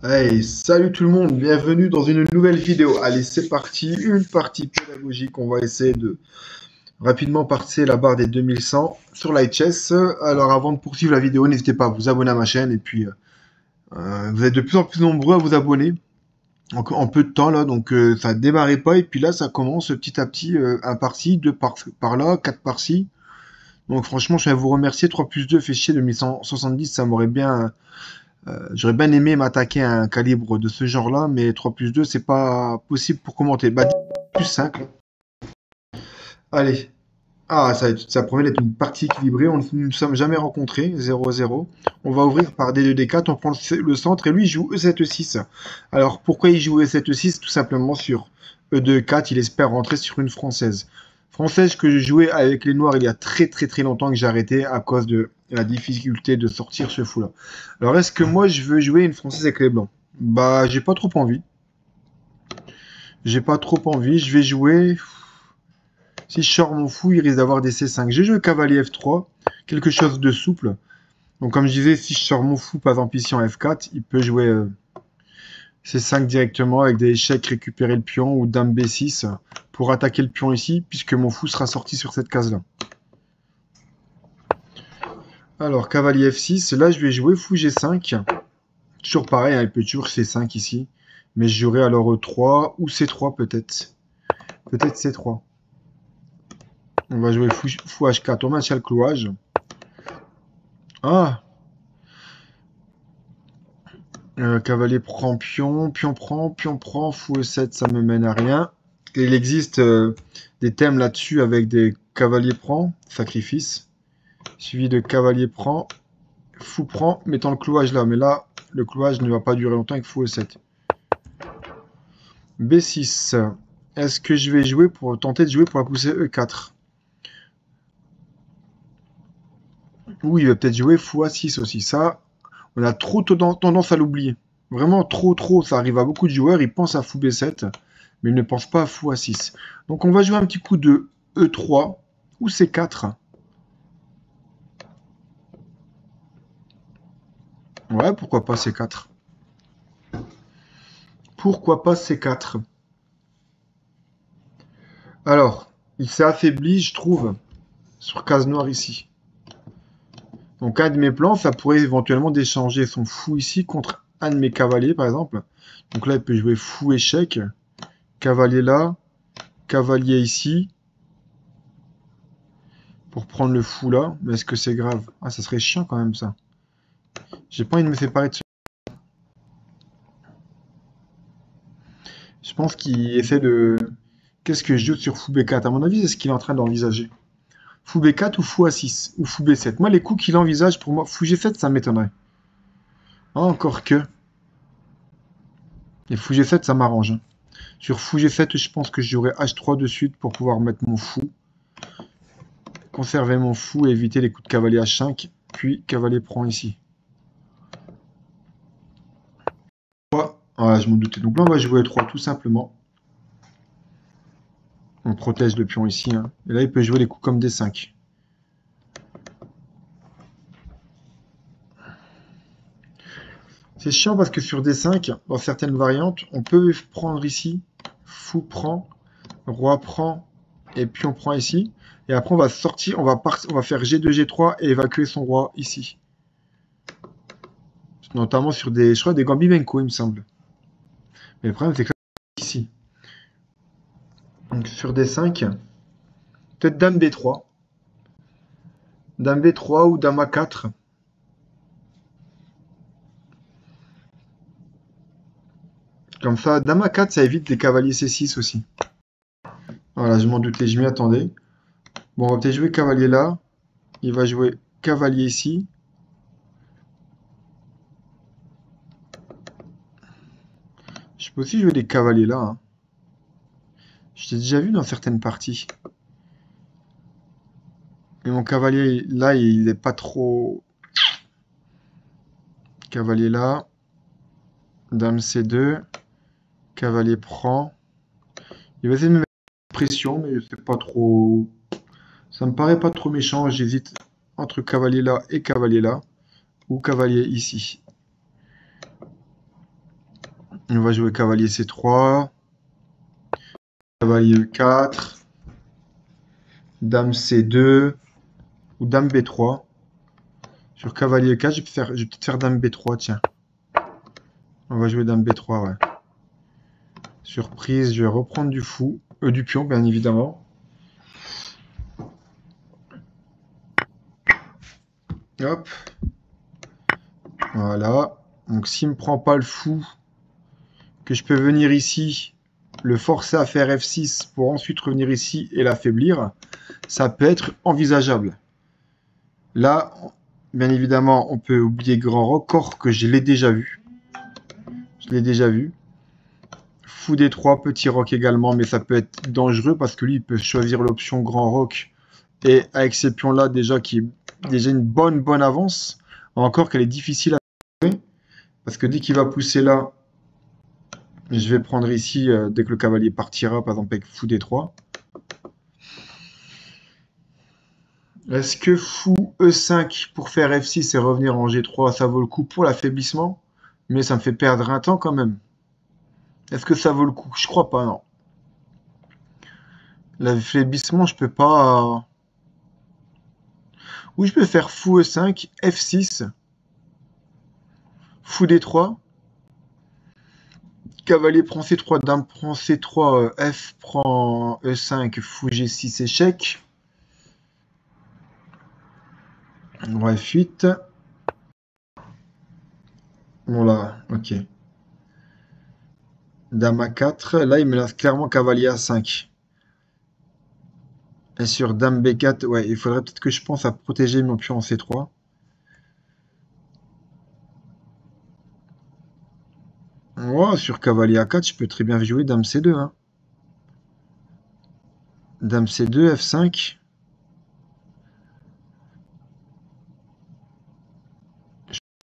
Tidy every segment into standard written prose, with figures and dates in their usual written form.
Hey, salut tout le monde, bienvenue dans une nouvelle vidéo. Allez, c'est parti, une partie pédagogique. On va essayer de rapidement passer la barre des 2100 sur l'IHS. Alors, avant de poursuivre la vidéo, n'hésitez pas à vous abonner à ma chaîne. Et puis, vous êtes de plus en plus nombreux à vous abonner en peu de temps là. Donc, ça ne démarrait pas. Et puis là, ça commence petit à petit, un par-ci, deux par là, quatre par-ci. Donc, franchement, je vais vous remercier. 3 plus 2 fait chier 2170, ça m'aurait bien. J'aurais bien aimé m'attaquer à un calibre de ce genre-là, mais 3 plus 2, c'est pas possible pour commenter. Bah, 10 plus 5, là. Allez. Ah, ça promet d'être une partie équilibrée. On ne nous sommes jamais rencontrés. 0-0. On va ouvrir par D2-D4. On prend le centre et lui, il joue E7-6. Alors, pourquoi il joue E7-6? Tout simplement sur E2-4. Il espère rentrer sur une française. Française que je jouais avec les noirs il y a très très très longtemps que j'ai arrêté à cause de la difficulté de sortir ce fou-là. Alors, est-ce que moi, je veux jouer une française avec les blancs? Bah, j'ai pas trop envie. J'ai pas trop envie. Je vais jouer. Si je sors mon fou, il risque d'avoir des C5. J'ai joué cavalier F3, quelque chose de souple. Donc comme je disais, si je sors mon fou, par exemple ici en F4, il peut jouer C5 directement avec des échecs, récupérer le pion ou dame B6 pour attaquer le pion ici, puisque mon fou sera sorti sur cette case-là. Alors cavalier F6, là je vais jouer fou G5. Toujours pareil, hein, il peut toujours C5 ici. Mais je jouerai alors E3 ou C3 peut-être. Peut-être C3. On va jouer fou H4, on maintient le clouage. Ah, cavalier prend pion, pion prend, fou E7, ça me mène à rien. Et il existe des thèmes là-dessus avec des cavaliers prend, sacrifice, suivi de cavalier prend, fou prend, mettant le clouage là. Mais là, le clouage ne va pas durer longtemps avec fou E7. B6. Est-ce que je vais jouer pour tenter de jouer pour la pousser E4? Ou il va peut-être jouer fou A6 aussi. Ça, on a trop tendance à l'oublier. Vraiment trop. Ça arrive à beaucoup de joueurs. Ils pensent à fou B7, mais ils ne pensent pas à fou A6. Donc on va jouer un petit coup de E3 ou C4. Ouais, pourquoi pas C4? Pourquoi pas C4? Alors, il s'est affaibli, je trouve, sur case noire ici. Donc un de mes plans, ça pourrait éventuellement d'échanger son fou ici contre un de mes cavaliers, par exemple. Donc là, il peut jouer fou échec. Cavalier là. Cavalier ici. Pour prendre le fou là. Mais est-ce que c'est grave? Ah, ça serait chiant quand même, ça. J'ai pas envie de me séparer de ce... Je pense qu'il essaie de... Qu'est-ce que je joue sur fou B4? À mon avis, c'est ce qu'il est en train d'envisager. Fou B4 ou fou A6 ou fou B7. Moi, les coups qu'il envisage, pour moi, fou G7, ça m'étonnerait. Ah, encore que. Et fou G7, ça m'arrange, hein. Sur fou G7, je pense que je jouerai H3 de suite pour pouvoir mettre mon fou. Conserver mon fou et éviter les coups de cavalier H5. Puis cavalier prend ici. Ah, je m'en doutais. Donc là, on va jouer 3 tout simplement. On protège le pion ici, hein. Et là, il peut jouer les coups comme D5. C'est chiant parce que sur D5, dans certaines variantes, on peut prendre ici, fou prend, roi prend, et pion prend ici. Et après, on va sortir, on va faire G2, G3 et évacuer son roi ici. Notamment sur des, je crois, des Gambimenko, il me semble. Mais le problème, c'est que là, ici. Donc sur D5, peut-être Dame B3. Dame B3 ou Dame A4. Comme ça, Dame A4, ça évite des cavaliers C6 aussi. Voilà, je m'en doutais, je m'y attendais. Bon, on va peut-être jouer cavalier là. Il va jouer cavalier ici. Je peux aussi jouer des cavaliers là, hein. Je l'ai déjà vu dans certaines parties. Et mon cavalier là, il n'est pas trop... Cavalier là. Dame C2. Cavalier prend. Il va essayer de me mettre pression, mais c'est pas trop... Ça me paraît pas trop méchant. J'hésite entre cavalier là et cavalier là. Ou cavalier ici. On va jouer cavalier C3, cavalier E4, dame C2 ou dame B3. Sur cavalier E4, je vais peut-être faire dame B3, tiens. On va jouer dame B3, ouais. Surprise, je vais reprendre du fou, du pion, bien évidemment. Hop. Voilà. Donc s'il me prend pas le fou, que je peux venir ici, le forcer à faire F6 pour ensuite revenir ici et l'affaiblir, ça peut être envisageable. Là, bien évidemment, on peut oublier grand roc, or que je l'ai déjà vu. Je l'ai déjà vu. Fou D3, petit roc également, mais ça peut être dangereux parce que lui, il peut choisir l'option grand roc. Et avec ces pions-là, déjà, qui est déjà une bonne avance, encore qu'elle est difficile à jouer, parce que dès qu'il va pousser là, je vais prendre ici, dès que le cavalier partira, par exemple avec fou D3. Est-ce que fou E5 pour faire F6 et revenir en G3, ça vaut le coup pour l'affaiblissement? Mais ça me fait perdre un temps quand même. Est-ce que ça vaut le coup? Je crois pas, non. L'affaiblissement, je peux pas... Ou je peux faire fou E5, F6, fou D3, cavalier prend C3, dame prend C3, F prend E5, fou G6, échec. Roi F8. Voilà, ok. Dame A4, là il me laisse clairement cavalier A5. Et sur dame B4, ouais, il faudrait peut-être que je pense à protéger mon pion en C3. Ouais, sur cavalier A4, je peux très bien jouer dame C2. Hein. Dame C2, F5.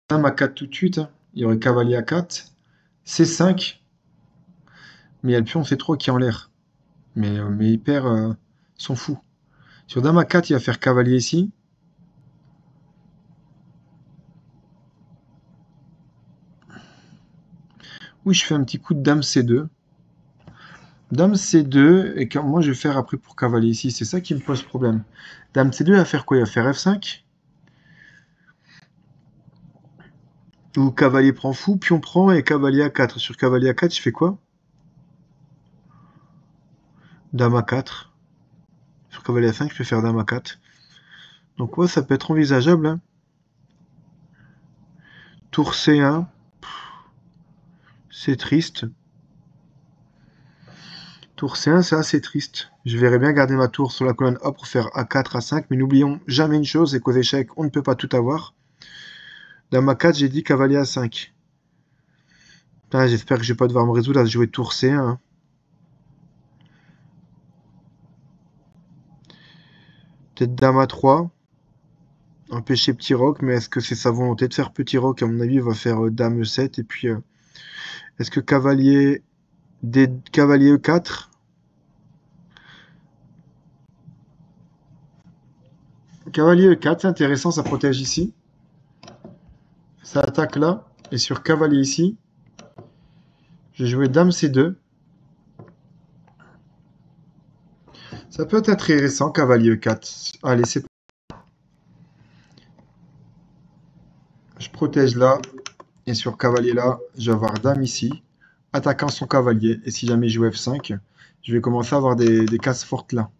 Dame A4 tout de suite. Hein. Il y aurait cavalier A4. C5. Mais il y a le pion C3 qui est en l'air. Mais il perd son fou. Sur dame A4, il va faire cavalier ici. Oui, je fais un petit coup de dame C2. Dame C2, et moi je vais faire après pour cavalier ici. C'est ça qui me pose problème. Dame C2, il va faire quoi? Il va faire F5. Ou cavalier prend fou, pion prend et cavalier A4. Sur cavalier A4, je fais quoi? Dame A4. Sur cavalier A5, je peux faire dame A4. Donc ouais, ça peut être envisageable. Hein. Tour C1. C'est triste. Tour C1, c'est assez triste. Je verrais bien garder ma tour sur la colonne A pour faire A4, A5. Mais n'oublions jamais une chose, c'est qu'aux échecs, on ne peut pas tout avoir. Dame A4, j'ai dit cavalier A5. J'espère que je vais pas devoir me résoudre à jouer tour C1. Hein. Peut-être dame A3. Empêcher petit roc, mais est-ce que c'est sa volonté de faire petit roc? À mon avis, il va faire dame E7. Et puis, est-ce que cavalier E4? Cavalier E4, c'est intéressant, ça protège ici. Ça attaque là. Et sur cavalier ici, j'ai joué dame C2. Ça peut être intéressant, cavalier E4. Allez, c'est... Je protège là. Et sur cavalier là, je vais avoir dame ici. Attaquant son cavalier. Et si jamais je joue F5, je vais commencer à avoir des cases fortes là.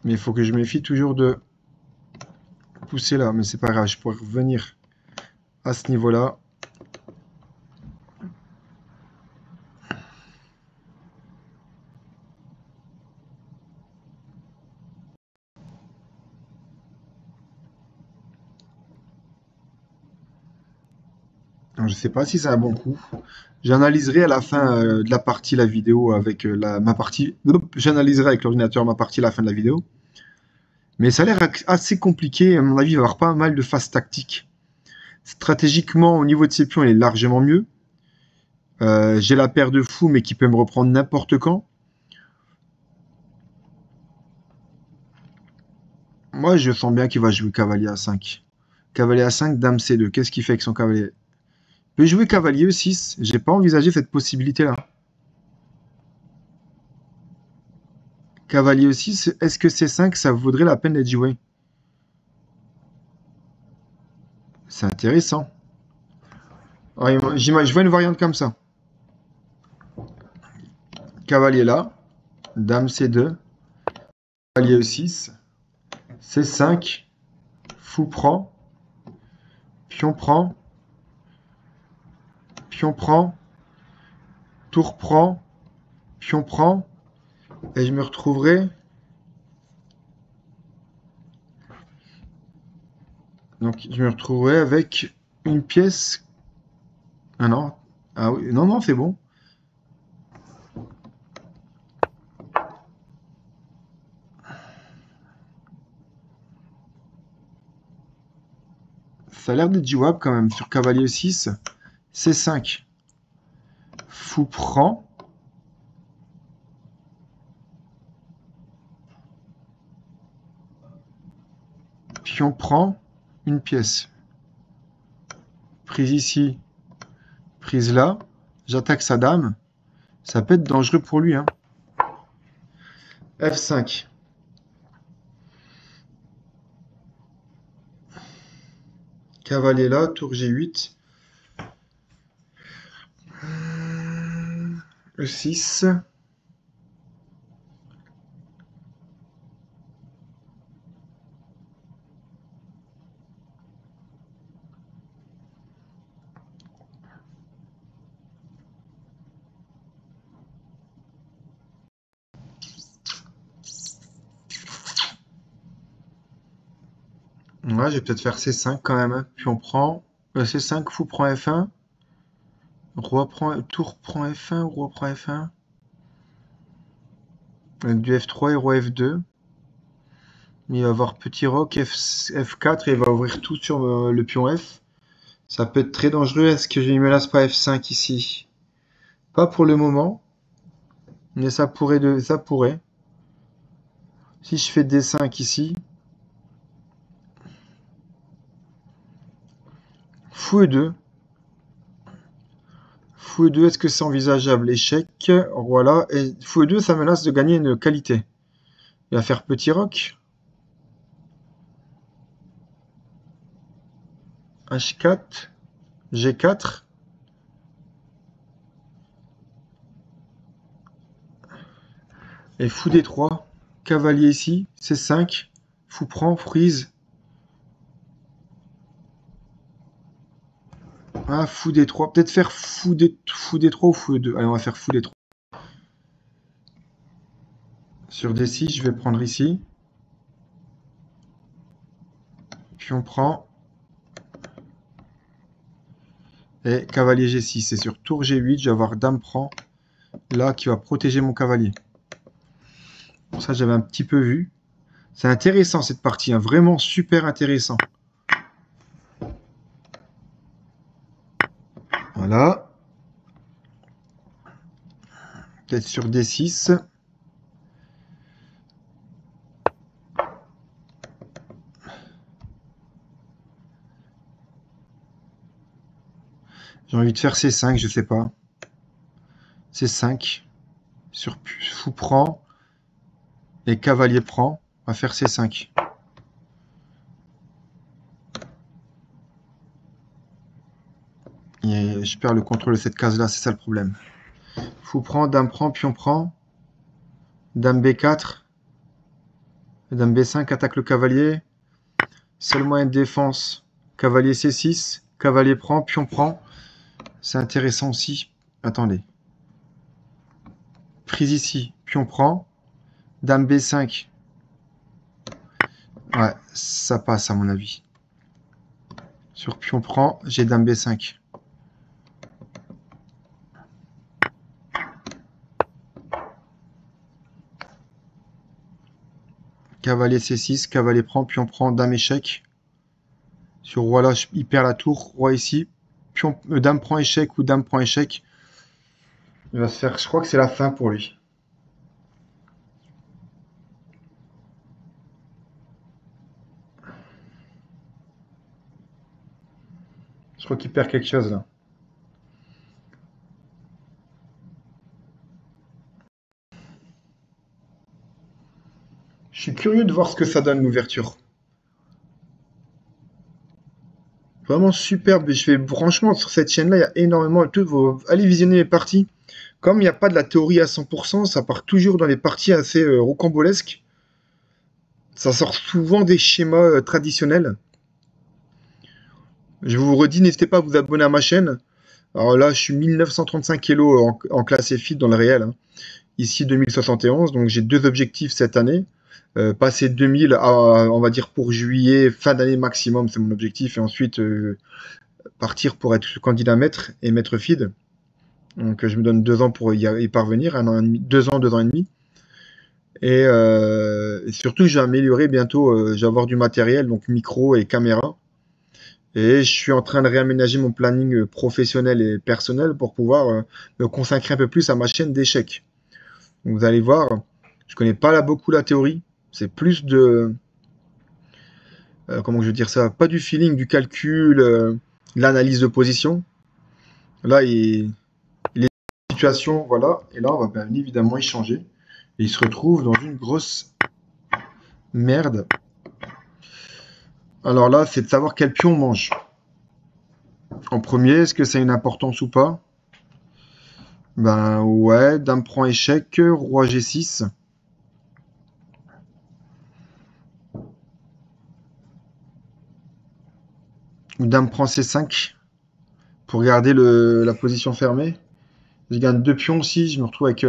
Mais il faut que je me méfie toujours de pousser là. Mais c'est pas grave, je pourrais revenir à ce niveau-là. Alors, je sais pas si c'est un bon coup. J'analyserai à la fin de la partie la vidéo avec ma partie. J'analyserai avec l'ordinateur ma partie à la fin de la vidéo. Mais ça a l'air assez compliqué. À mon avis, il va y avoir pas mal de phases tactiques. Stratégiquement, au niveau de ses pions, il est largement mieux. J'ai la paire de fous, mais qui peut me reprendre n'importe quand. Moi, je sens bien qu'il va jouer cavalier A5. Cavalier A5, dame C2. Qu'est-ce qu'il fait avec son cavalier? peut jouer cavalier E6. J'ai pas envisagé cette possibilité-là. Cavalier E6, est-ce que C5, ça vaudrait la peine d'être joué? C'est intéressant. Ouais, je vois une variante comme ça. Cavalier là, dame C2, cavalier E6, C5, fou prend, pion prend, pion prend, tour prend, pion prend, et je me retrouverai. Donc je me retrouverai avec une pièce. Ah non. Ah oui, non, non, c'est bon. Ça a l'air d'être jouable quand même sur cavalier 6. C5. Fou prend. Pion prend une pièce. Prise ici. Prise là. J'attaque sa dame. Ça peut être dangereux pour lui. Hein. F5. Cavalier là. Tour G8. E6. Ouais, je vais peut-être faire C5 quand même. Hein. Puis on prend C5, fou prend F1. Roi prend, tour prend F1, roi prend F1. Avec du F3 et roi F2. Il va avoir petit roc F4 et il va ouvrir tout sur le pion F. Ça peut être très dangereux. Est-ce que je ne me lasse pas F5 ici? Pas pour le moment. Mais ça pourrait. Si je fais D5 ici. Fou E2. Fou E2, est-ce que c'est envisageable? Échec. Voilà. Et fou E2, ça menace de gagner une qualité. Il va faire petit roc. H4. G4. Et fou D3. Cavalier ici. C5. Fou prend. Frise. Ah, fou D3. Peut-être faire fou D3 ou fou E2. Allez, on va faire fou D3. Sur D6, je vais prendre ici. Puis on prend. Et cavalier G6. Et sur tour G8, je vais avoir dame prend. Là, qui va protéger mon cavalier. Bon, ça, j'avais un petit peu vu. C'est intéressant cette partie. Hein. Vraiment super intéressant. Voilà. Peut-être sur D6. J'ai envie de faire C5, je sais pas. C5. Sur fou prend. Et cavalier prend. On va faire C5. Et je perds le contrôle de cette case-là, c'est ça le problème. Fou prend, dame prend, pion prend. Dame B4. Dame B5 attaque le cavalier. Seul moyen de défense. Cavalier C6. Cavalier prend, pion prend. C'est intéressant aussi. Attendez. Prise ici, pion prend. Dame B5. Ouais, ça passe à mon avis. Sur pion prend, j'ai dame B5. Cavalier C6, cavalier prend, dame échec. Sur roi là, il perd la tour. Roi ici. Dame prend échec ou dame prend échec. Il va se faire. Je crois que c'est la fin pour lui. Je crois qu'il perd quelque chose là. Je suis curieux de voir ce que ça donne l'ouverture. Vraiment superbe. Et je fais franchement sur cette chaîne-là, il y a énormément de tout. Allez visionner les parties. Comme il n'y a pas de la théorie à 100%, ça part toujours dans les parties assez rocambolesques. Ça sort souvent des schémas traditionnels. Je vous redis, n'hésitez pas à vous abonner à ma chaîne. Alors là, je suis 1935 kilos en classe FI dans le réel, hein. Ici 2071, donc j'ai deux objectifs cette année. Passer 2000 on va dire pour juillet, fin d'année maximum, c'est mon objectif. Et ensuite partir pour être candidat maître et maître FID. Donc je me donne 2 ans pour y parvenir, 1 an et demi, 2 ans, 2 ans et demi. Et surtout, j'ai amélioré bientôt, je vais avoir du matériel, donc micro et caméra. Et je suis en train de réaménager mon planning professionnel et personnel pour pouvoir me consacrer un peu plus à ma chaîne d'échecs. Donc, vous allez voir, je connais pas là beaucoup la théorie. C'est plus de, comment je veux dire ça, pas du feeling, du calcul, de l'analyse de position. Là, il est en situation, voilà. Et là, on va bien évidemment y changer. Et il se retrouve dans une grosse merde. Alors là, c'est de savoir quel pion on mange. En premier, est-ce que ça a une importance ou pas? Ben ouais, dame prend échec, roi G6. Ou dame prend C5 pour garder la position fermée. Je gagne 2 pions aussi, je me retrouve avec...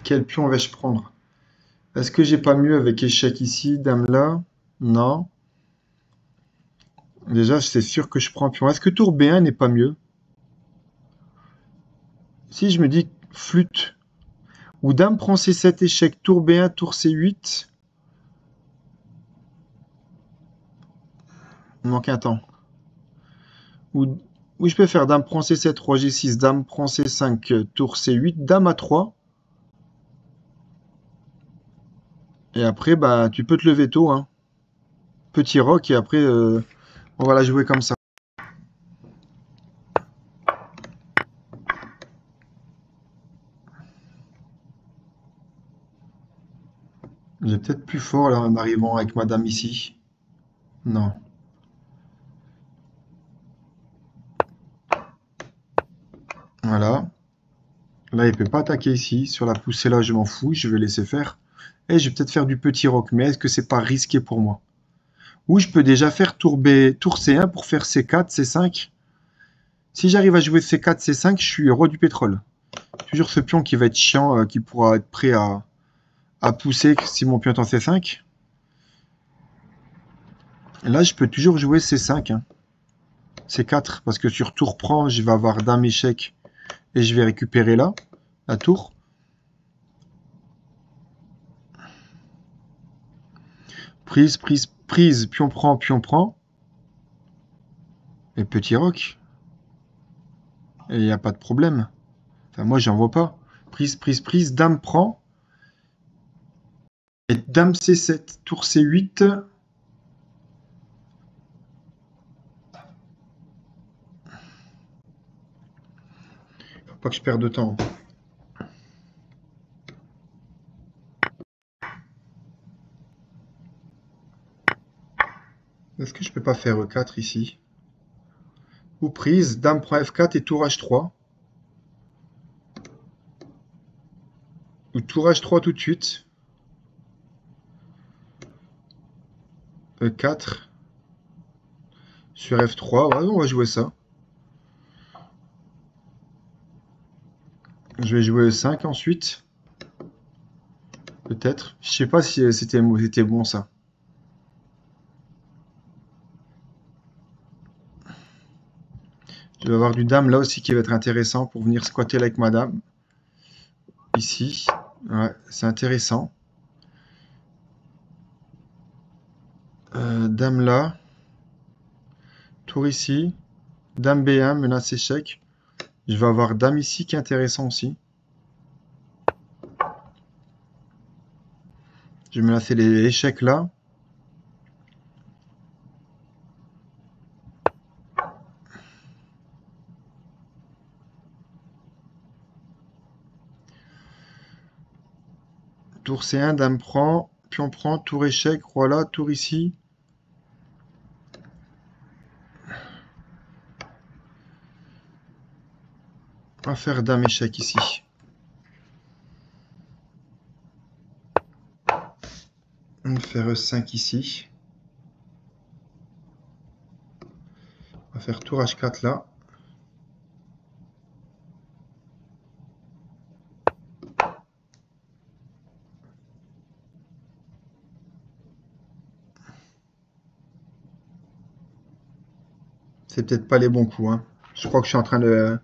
quel pion vais-je prendre? Est-ce que j'ai pas mieux avec échec ici, dame là? Non. Déjà, c'est sûr que je prends pion. Est-ce que tour B1 n'est pas mieux? Si je me dis flûte, ou dame prend C7 échec, tour B1, tour C8, il manque un temps. Ou, oui, je peux faire dame prend C7, roi G6, dame prend C5, tour C8, dame A3. Et après, bah, tu peux te lever tôt, hein. Petit roc, et après, on va la jouer comme ça. J'ai peut-être plus fort là en arrivant avec madame ici. Non. Voilà. Là, il peut pas attaquer ici. Sur la poussée là, je m'en fous. Je vais laisser faire. Et je vais peut-être faire du petit roc. Mais est-ce que c'est pas risqué pour moi? Ou je peux déjà faire tour B, tour C1 pour faire C4, C5. Si j'arrive à jouer C4, C5, je suis roi du pétrole. Toujours ce pion qui va être chiant, qui pourra être prêt à pousser si mon pion est en C5. Et là, je peux toujours jouer C5, hein. C4, parce que sur tour prend, je vais avoir dame échec et je vais récupérer là, la tour. Prise, prise, prise, pion prend, pion prend. Et petit roc. Et il n'y a pas de problème. Enfin, moi, j'en vois pas. Prise, prise, prise, dame prend. Et dame C7, tour C8. Faut pas que je perde de temps. Est-ce que je peux pas faire E4 ici? Ou prise, dame prend F4 et tour H3. Ou tour H3 tout de suite. E4. Sur F3. Ouais, on va jouer ça. Je vais jouer E5 ensuite. Peut-être. Je sais pas si c'était bon ça. Je vais avoir du dame là aussi qui va être intéressant pour venir squatter là avec madame. Ici. Ouais, c'est intéressant. Dame là. Tour ici. Dame B1, menace échec. Je vais avoir dame ici qui est intéressant aussi. Je vais menacer les échecs là. Tour C1, dame prend, pion prend, tour échec, roi là, tour ici. On va faire dame échec ici. On va faire E5 ici. On va faire tour H4 là. C'est peut-être pas les bons coups, hein. Je crois que je suis en train de...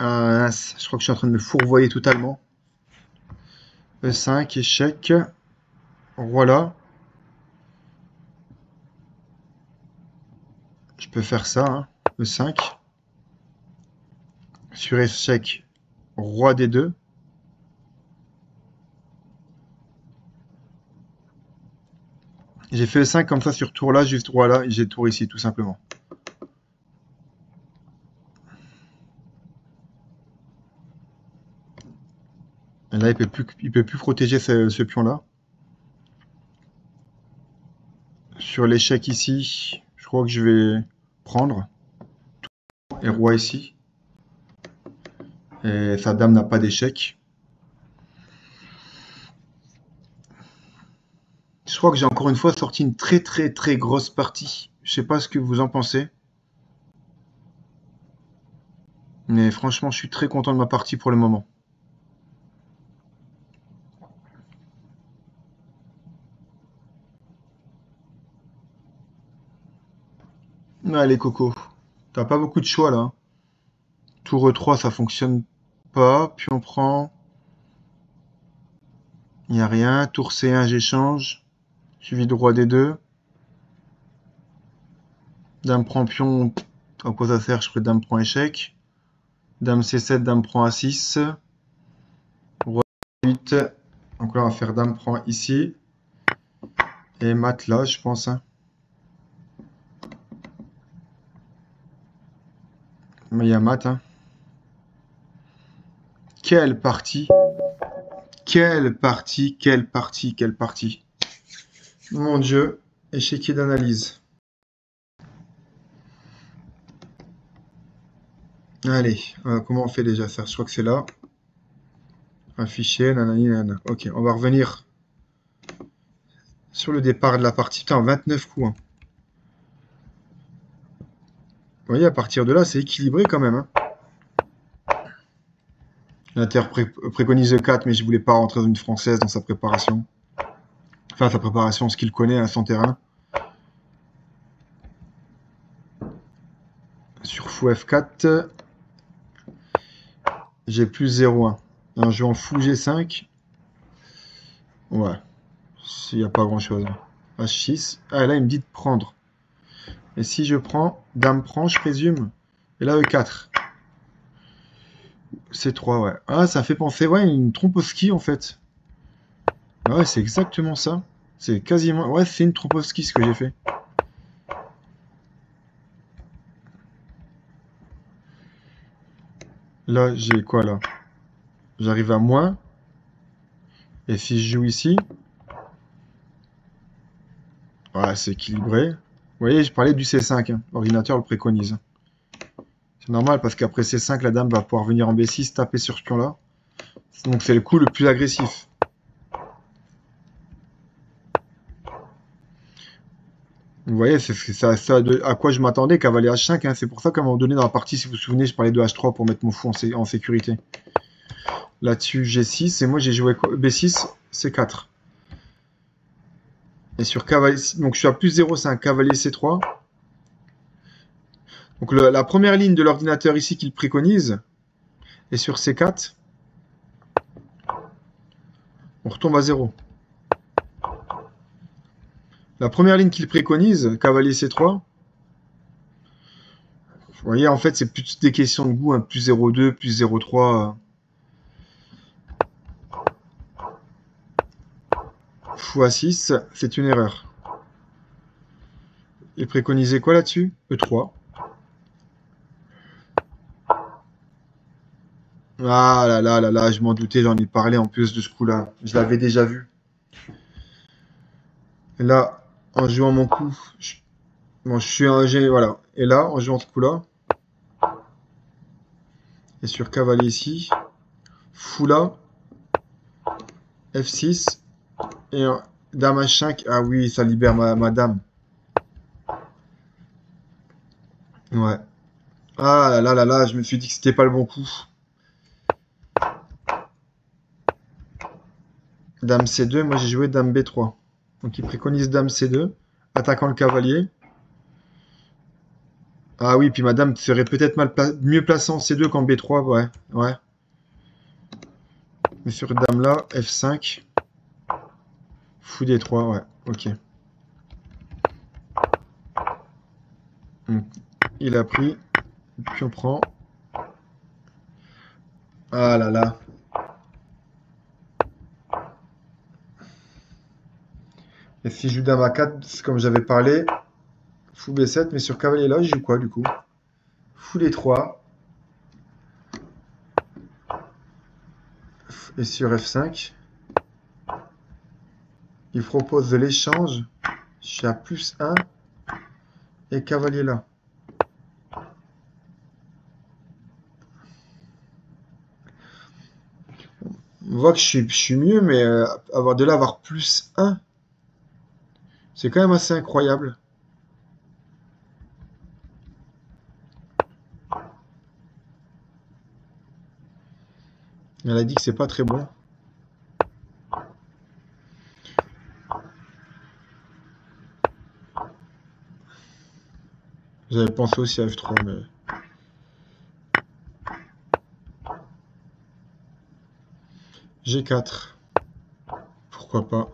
je crois que je suis en train de me fourvoyer totalement. E5, échec. Roi là. Je peux faire ça, hein. E5. Sur échec, roi D2. J'ai fait E5 comme ça sur tour là, juste roi là, et j'ai tour ici, tout simplement. Et là, il peut plus protéger ce pion-là. Sur l'échec ici, je crois que je vais prendre. Et roi ici. Et sa dame n'a pas d'échec. Je crois que j'ai encore une fois sorti une très très très grosse partie. Je sais pas ce que vous en pensez. Mais franchement, je suis très content de ma partie pour le moment. Allez Coco, t'as pas beaucoup de choix là. Tour E3, ça fonctionne pas. Puis on prend... Il n'y a rien. Tour C1, j'échange. Suivi de roi D2. Dame prend pion. À quoi ça sert? Je ferai dame prend échec. Dame C7, dame prend A6. Roi D8. Donc là, on va faire dame prend ici. Et mat là, je pense. Hein. Mais il y a mat. Hein. Quelle partie! Quelle partie! Quelle partie! Quelle partie! Mon Dieu! Échiquier d'analyse. Allez, comment on fait déjà ça? Je crois que c'est là. Afficher, nanani, nanana. Ok, on va revenir sur le départ de la partie. Putain, 29 coups. Hein. Vous voyez, à partir de là, c'est équilibré quand même. Hein. L'Inter préconise 4, mais je voulais pas rentrer dans une française dans sa préparation. Enfin, sa préparation, ce qu'il connaît à son terrain. Sur fou F4, j'ai plus 0,1. Alors, je vais en fou G5. Ouais, il n'y a pas grand-chose. H6. Ah, là, il me dit de prendre. Et si je prends, dame prend, je présume. Et là, E4. C3, ouais. Ah, ça fait penser, ouais, une Trompowsky, en fait. Ouais, c'est exactement ça. C'est quasiment... Ouais, c'est une Trompowsky, ce que j'ai fait. Là, j'ai quoi, là? J'arrive à moins. Et si je joue ici... Ouais, c'est équilibré. Vous voyez, je parlais du C5. Hein. L'ordinateur le préconise. C'est normal, parce qu'après C5, la dame va pouvoir venir en B6, taper sur ce pion-là. Donc c'est le coup le plus agressif. Vous voyez, c'est ça, à quoi je m'attendais, cavalier H5. Hein. C'est pour ça qu'à un moment donné dans la partie, si vous vous souvenez, je parlais de H3 pour mettre mon fou en sécurité. Là-dessus, G6, et moi j'ai joué B6, C4. Et sur cavalier, donc je suis à plus 0,5, cavalier C3. Donc la première ligne de l'ordinateur ici qu'il préconise, et sur C4, on retombe à 0. La première ligne qu'il préconise, cavalier C3, vous voyez, en fait, c'est plus des questions de goût, hein, plus 0,2, plus 0,3. Fou A6, c'est une erreur. Il préconisait quoi là-dessus? E3. Ouais, Ah là là là là, je m'en doutais, j'en ai parlé en plus de ce coup-là. Je l'avais déjà vu. Et là, en jouant mon coup, bon, je suis un G, voilà. Et là, en jouant ce coup-là, et sur cavalier ici, fou là, F6, et dame H5. Ah oui, ça libère ma dame. Ouais. Ah là là là là, je me suis dit que c'était pas le bon coup. Dame C2, moi j'ai joué dame B3. Donc il préconise dame C2, attaquant le cavalier. Ah oui, puis madame serait peut-être mieux placée en C2 qu'en B3, ouais. Ouais. Mais sur dame là, F5. Fou D3, ouais. Ok. Donc, il a pris. Puis on prend. Ah là là. Et si je joue dame A4, c'est comme j'avais parlé, fou B7, mais sur cavalier là, je joue quoi du coup? Fou D3. Et sur F5, il propose de l'échange. Je suis à +1 et cavalier là. On voit que je suis mieux, mais avoir de là avoir +1, c'est quand même assez incroyable. Elle a dit que c'est pas très bon. J'avais pensé aussi à F3, mais G4. Pourquoi pas?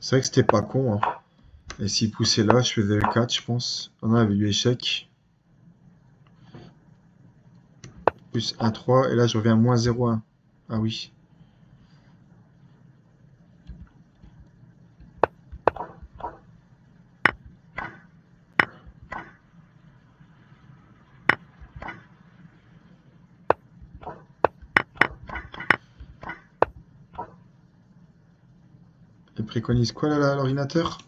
C'est vrai que c'était pas con, hein. Et s'il poussait là, je faisais E4, je pense. On avait eu échec. Plus 1, 3. Et là, je reviens à -0,1. Ah oui. Il préconise quoi là, l'ordinateur?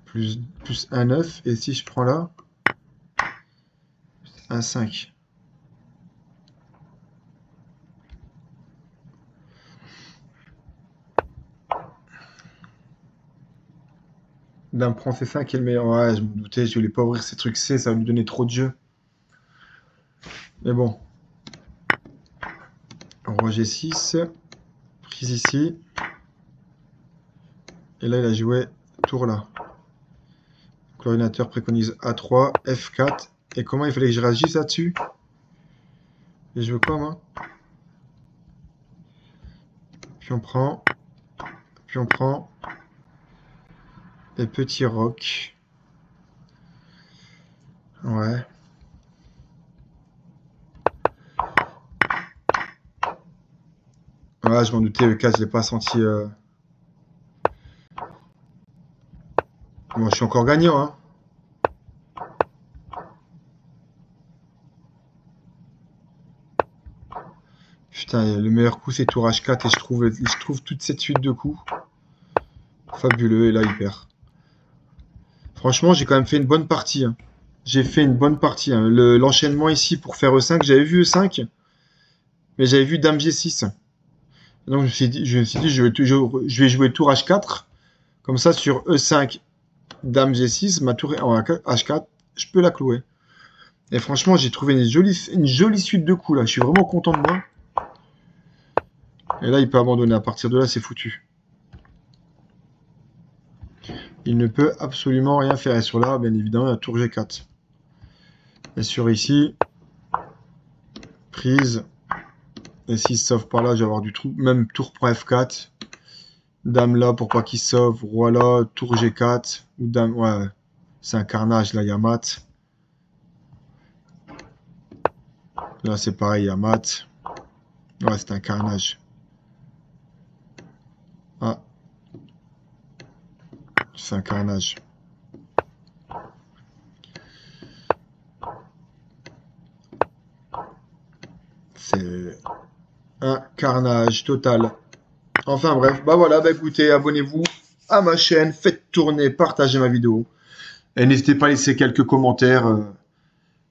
Plus 1, 9. Et si je prends là, 1, 5. Dame prend C5 qui est le meilleur. Ouais, je me doutais, je voulais pas ouvrir ces trucs C, ça va lui donner trop de jeu. Mais bon. Roi G6. Prise ici. Et là, il a joué tour là. L'ordinateur préconise A3, F4. Et comment il fallait que je réagisse là-dessus? Et je veux quoi, moi? Puis on prend. Puis on prend. Et petit roc. Ouais. Ouais, je m'en doutais, E4, je l'ai pas senti. Bon, je suis encore gagnant, hein. Putain, le meilleur coup, c'est tour H4 et je trouve toute cette suite de coups. Fabuleux, et là, il perd. Franchement, j'ai quand même fait une bonne partie, hein. J'ai fait une bonne partie, hein. L'enchaînement ici pour faire E5, j'avais vu E5, mais j'avais vu Dame G6. Donc je me suis dit, je vais jouer tour H4. Comme ça, sur E5, Dame G6, ma tour est en H4, je peux la clouer. Et franchement, j'ai trouvé une jolie suite de coups là. Je suis vraiment content de moi. Et là, il peut abandonner. À partir de là, c'est foutu. Il ne peut absolument rien faire. Et sur là, bien évidemment, la tour G4. Et sur ici, prise. Et s'il se sauve par là, je vais avoir du trou. Même tour pour F4. Dame là pour pas qu'il sauve. Roi là, tour G4. Ou dame. Ouais, c'est un carnage. Là, il y a mat. Là, c'est pareil, il y a mat. Ouais, c'est un carnage. Ah, c'est un carnage. c'est un carnage total. Enfin bref, bah voilà, bah écoutez, abonnez-vous à ma chaîne, faites tourner, partagez ma vidéo. Et n'hésitez pas à laisser quelques commentaires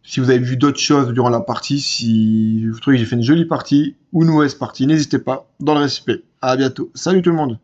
si vous avez vu d'autres choses durant la partie, si vous trouvez que j'ai fait une jolie partie ou une mauvaise partie, n'hésitez pas, dans le respect. À bientôt. Salut tout le monde.